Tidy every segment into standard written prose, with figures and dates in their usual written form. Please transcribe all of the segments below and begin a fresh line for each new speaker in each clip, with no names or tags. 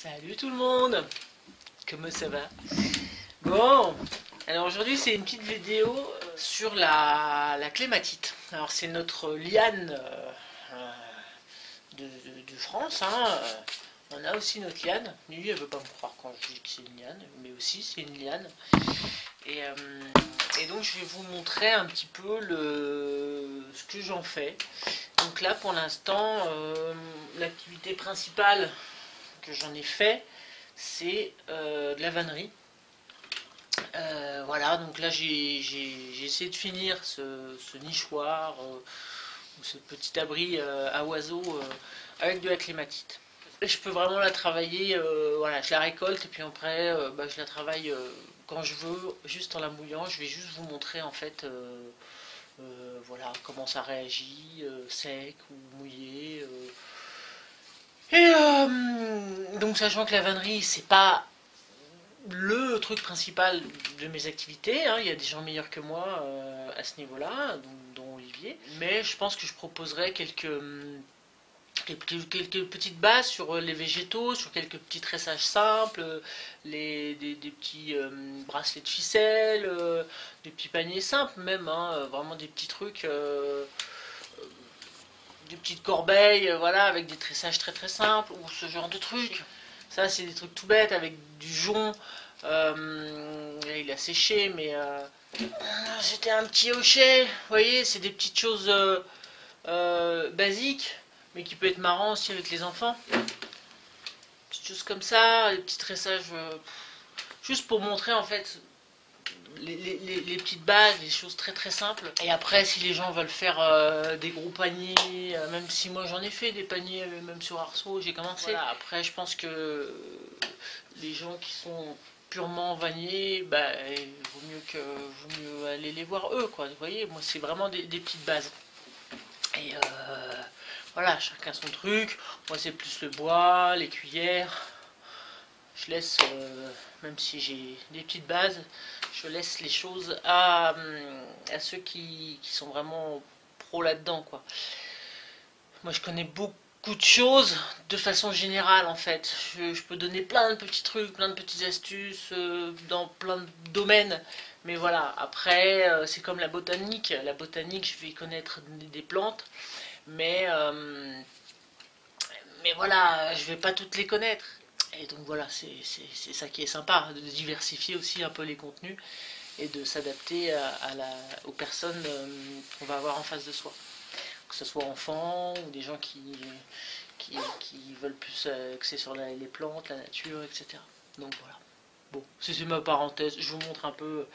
Salut tout le monde. Comment ça va? Bon, alors aujourd'hui c'est une petite vidéo sur la clématite. Alors c'est notre liane de France, hein. On a aussi notre liane. Lui, elle veut pas me croire quand je dis que c'est une liane, mais aussi c'est une liane. Et donc je vais vous montrer un petit peu ce que j'en fais. Donc là pour l'instant, l'activité principale que j'en ai fait, c'est de la vannerie. Voilà, donc là j'ai essayé de finir ce nichoir, ou ce petit abri à oiseaux avec de la clématite. Et je peux vraiment la travailler, voilà, je la récolte et puis après je la travaille quand je veux, juste en la mouillant. Je vais juste vous montrer en fait voilà, comment ça réagit, sec ou mouillé. Donc sachant que la vannerie c'est pas le truc principal de mes activités, hein, il y a des gens meilleurs que moi à ce niveau-là, dont Olivier, mais je pense que je proposerai quelques petites bases sur les végétaux, sur quelques petits tressages simples, des petits bracelets de ficelle, des petits paniers simples même, hein, vraiment des petits trucs, des petites corbeilles, voilà, avec des tressages très très simples, ou ce genre de trucs. Ça c'est des trucs tout bêtes avec du jonc. Là, il a séché, mais c'était un petit hochet. Vous voyez, c'est des petites choses basiques, mais qui peut être marrant aussi avec les enfants. Petites choses comme ça, des petits tressages, juste pour montrer en fait les petites bases, les choses très très simples. Et après, si les gens veulent faire des gros paniers, même si moi j'en ai fait des paniers, même sur Arceau, j'ai commencé. Voilà, après, je pense que les gens qui sont purement vanniers, bah, il vaut mieux aller les voir eux, quoi. Vous voyez, moi c'est vraiment des petites bases. Et voilà, chacun son truc. Moi c'est plus le bois, les cuillères. Je laisse, même si j'ai des petites bases, je laisse les choses à ceux qui sont vraiment pros là-dedans, quoi. Moi je connais beaucoup de choses de façon générale en fait. Je peux donner plein de petits trucs, plein de petites astuces dans plein de domaines. Mais voilà, après c'est comme la botanique. La botanique, je vais connaître des plantes, mais voilà, je vais pas toutes les connaître. Et donc voilà, c'est ça qui est sympa, de diversifier aussi un peu les contenus et de s'adapter aux personnes qu'on va avoir en face de soi. Que ce soit enfants ou des gens qui veulent plus axer sur les plantes, la nature, etc. Donc voilà. Bon, c'est ma parenthèse, je vous montre un peu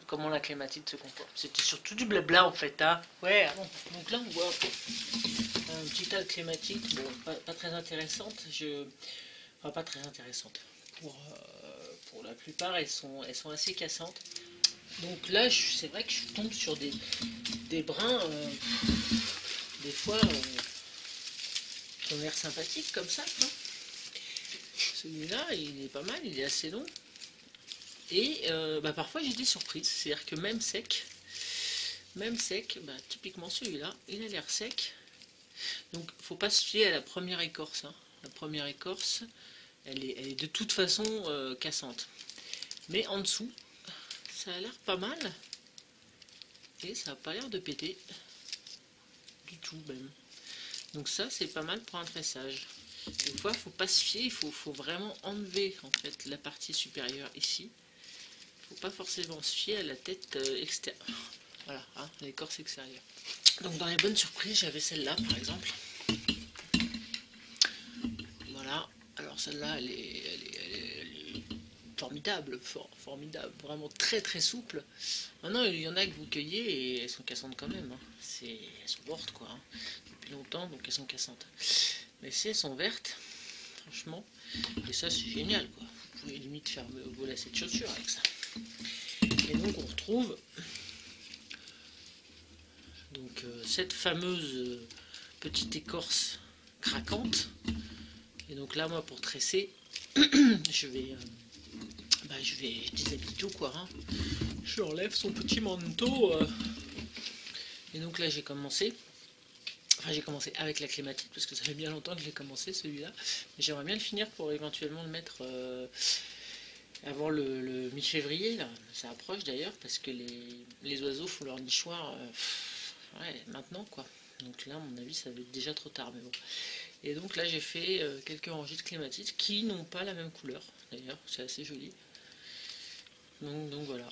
comment la clématite se comporte. C'était surtout du blabla en fait, hein. Ouais, bon. Donc là on voit un petit tas de clématites, bon, pas très intéressantes, enfin pas très intéressantes. Pour la plupart, elles sont assez cassantes. Donc là, c'est vrai que je tombe sur des brins, des fois, qui ont l'air sympathiques comme ça, quoi. Celui-là, il est pas mal, il est assez long. Et parfois, j'ai des surprises. C'est-à-dire que même sec, typiquement celui-là, il a l'air sec. Donc, faut pas se fier à la première écorce, hein. La première écorce, elle est de toute façon cassante. Mais en dessous, ça a l'air pas mal. Et ça n'a pas l'air de péter. Du tout, même. Donc ça, c'est pas mal pour un tressage. Des fois, il ne faut pas se fier, il faut vraiment enlever en fait la partie supérieure ici. Il ne faut pas forcément se fier à la tête extérieure. Voilà, hein, l'écorce extérieure. Donc dans les bonnes surprises, j'avais celle-là par exemple. Voilà, alors celle-là, elle est formidable, formidable, vraiment très très souple. Maintenant, il y en a que vous cueillez et elles sont cassantes quand même, hein. Elles sont mortes quoi, hein, depuis longtemps, donc elles sont cassantes. Mais si elles sont vertes, franchement, et ça c'est génial quoi. Vous pouvez limite faire vos lacets de chaussures avec ça. Et donc on retrouve donc cette fameuse petite écorce craquante. Et donc là moi pour tresser, je déshabille tout quoi, hein. Je enlève son petit manteau. Et donc là j'ai commencé. Enfin, j'ai commencé avec la clématite parce que ça fait bien longtemps que j'ai commencé celui-là. Mais j'aimerais bien le finir pour éventuellement le mettre avant le mi-février. Là, ça approche d'ailleurs parce que les oiseaux font leur nichoir ouais, maintenant quoi. Donc là, à mon avis, ça va être déjà trop tard. Mais bon. Et donc là, j'ai fait quelques rangées de clématites qui n'ont pas la même couleur. D'ailleurs, c'est assez joli. Donc voilà.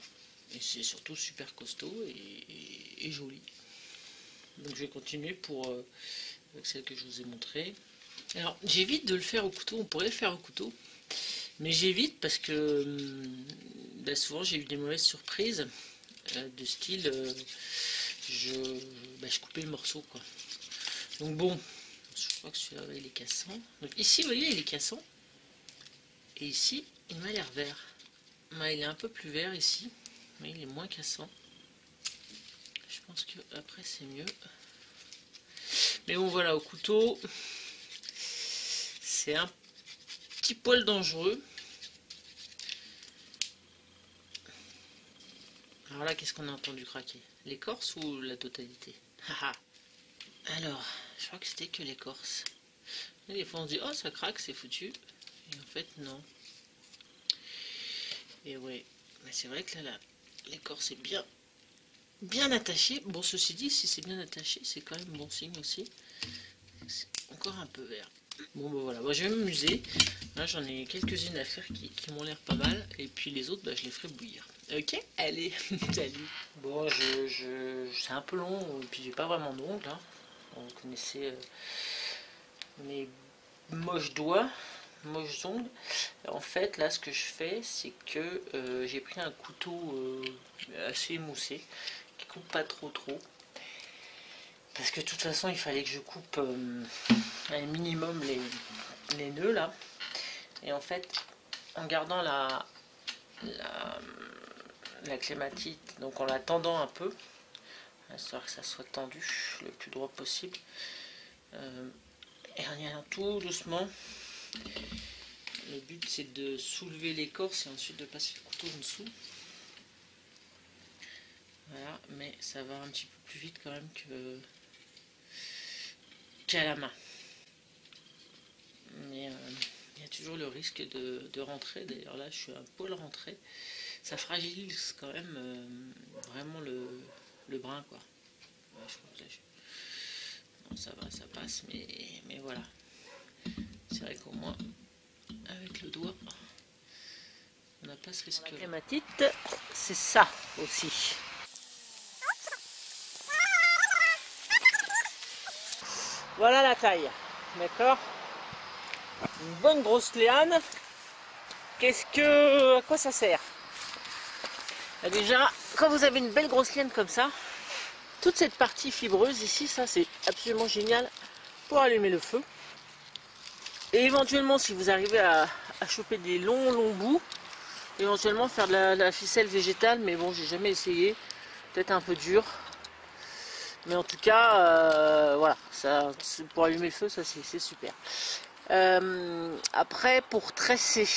Et c'est surtout super costaud et joli. Donc je vais continuer avec celle que je vous ai montrée. Alors j'évite de le faire au couteau, on pourrait le faire au couteau, mais j'évite parce que souvent j'ai eu des mauvaises surprises de style je coupais le morceau quoi. Donc bon, je crois que celui-là il est cassant. Donc ici vous voyez il est cassant et ici il m'a l'air vert. Il est un peu plus vert ici, mais il est moins cassant. Je pense que après c'est mieux. Mais bon voilà, au couteau, c'est un petit poil dangereux. Alors là, qu'est-ce qu'on a entendu craquer? L'écorce ou la totalité? Alors, je crois que c'était que l'écorce. Des fois on se dit, oh ça craque, c'est foutu. Et en fait non. Et ouais, mais c'est vrai que là, l'écorce est bien attaché. Bon, ceci dit, si c'est bien attaché, c'est quand même bon signe aussi. C'est encore un peu vert. Bon, ben voilà, je vais m'amuser. Là, j'en ai quelques-unes à faire qui m'ont l'air pas mal. Et puis les autres, je les ferai bouillir. Ok, allez, salut. Bon, c'est un peu long, et puis j'ai pas vraiment d'ongles. Hein. Vous connaissez mes moches doigts, moches ongles. En fait, là, ce que je fais, c'est que j'ai pris un couteau assez émoussé, qui coupe pas trop. Parce que de toute façon, il fallait que je coupe un minimum les nœuds là. Et en fait, en gardant la clématite, donc en la tendant un peu, histoire que ça soit tendu le plus droit possible, et en y allant tout doucement. Le but c'est de soulever l'écorce et ensuite de passer le couteau en dessous. Voilà, mais ça va un petit peu plus vite quand même qu'à la main. Mais il y a toujours le risque de rentrer. D'ailleurs là je suis un poil rentré. Ça fragilise quand même vraiment le brin quoi. Ouais, je crois que là, non, ça va, ça passe, mais voilà. C'est vrai qu'au moins avec le doigt on n'a pas ce risque. La clématite, c'est ça aussi. Voilà la taille, d'accord. Une bonne grosse liane. À quoi ça sert? Déjà, quand vous avez une belle grosse liane comme ça, toute cette partie fibreuse ici, ça c'est absolument génial pour allumer le feu. Et éventuellement, si vous arrivez à choper des longs bouts, éventuellement faire de la ficelle végétale, mais bon, j'ai jamais essayé, peut-être un peu dur. Mais en tout cas, voilà, ça, pour allumer le feu, ça c'est super. Après, pour tresser,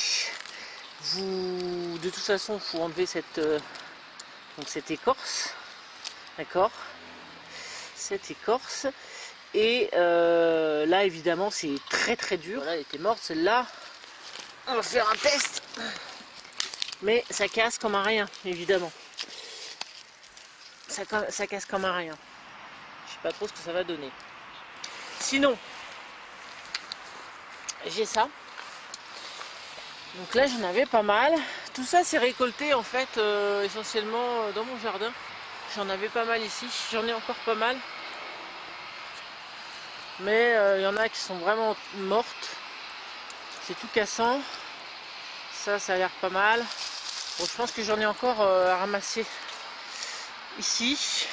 de toute façon, il faut enlever cette écorce, d'accord, cette écorce. Et là, évidemment, c'est très dur. Voilà, elle était morte celle-là. On va faire un test. Mais ça casse comme un rien, évidemment. Ça casse comme un rien. Je sais pas trop ce que ça va donner. Sinon, j'ai ça. Donc là, j'en avais pas mal. Tout ça, c'est récolté en fait essentiellement dans mon jardin. J'en avais pas mal ici. J'en ai encore pas mal. Mais il y en a qui sont vraiment mortes. C'est tout cassant. Ça a l'air pas mal. Bon, je pense que j'en ai encore à ramasser ici.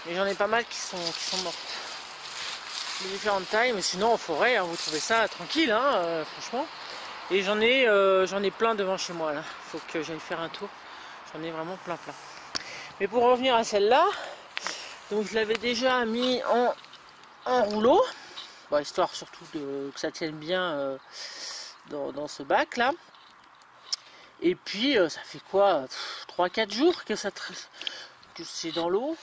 Et j'en ai pas mal qui sont mortes. De différentes tailles, mais sinon en forêt, hein, vous trouvez ça tranquille, hein, franchement. Et j'en ai plein devant chez moi là. Faut que j'aille faire un tour. J'en ai vraiment plein. Mais pour revenir à celle-là, donc je l'avais déjà mis en rouleau, bon, histoire surtout que ça tienne bien dans ce bac là. Et puis ça fait quoi, 3-4 jours que c'est dans l'eau.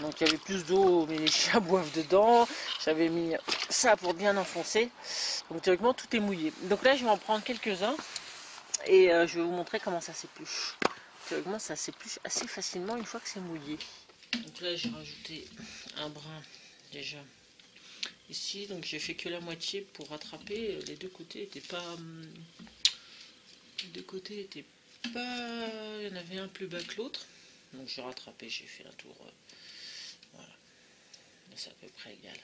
Donc il y avait plus d'eau, mais les chiens boivent dedans. J'avais mis ça pour bien enfoncer. Donc théoriquement tout est mouillé. Donc là je vais en prendre quelques-uns et je vais vous montrer comment ça s'épluche. Théoriquement ça s'épluche assez facilement une fois que c'est mouillé. Donc là j'ai rajouté un brin déjà ici. Donc j'ai fait que la moitié pour rattraper. Les deux côtés n'étaient pas... Les deux côtés étaient pas... Il y en avait un plus bas que l'autre. Donc j'ai rattrapé, j'ai fait un tour... voilà. C'est à peu près égal.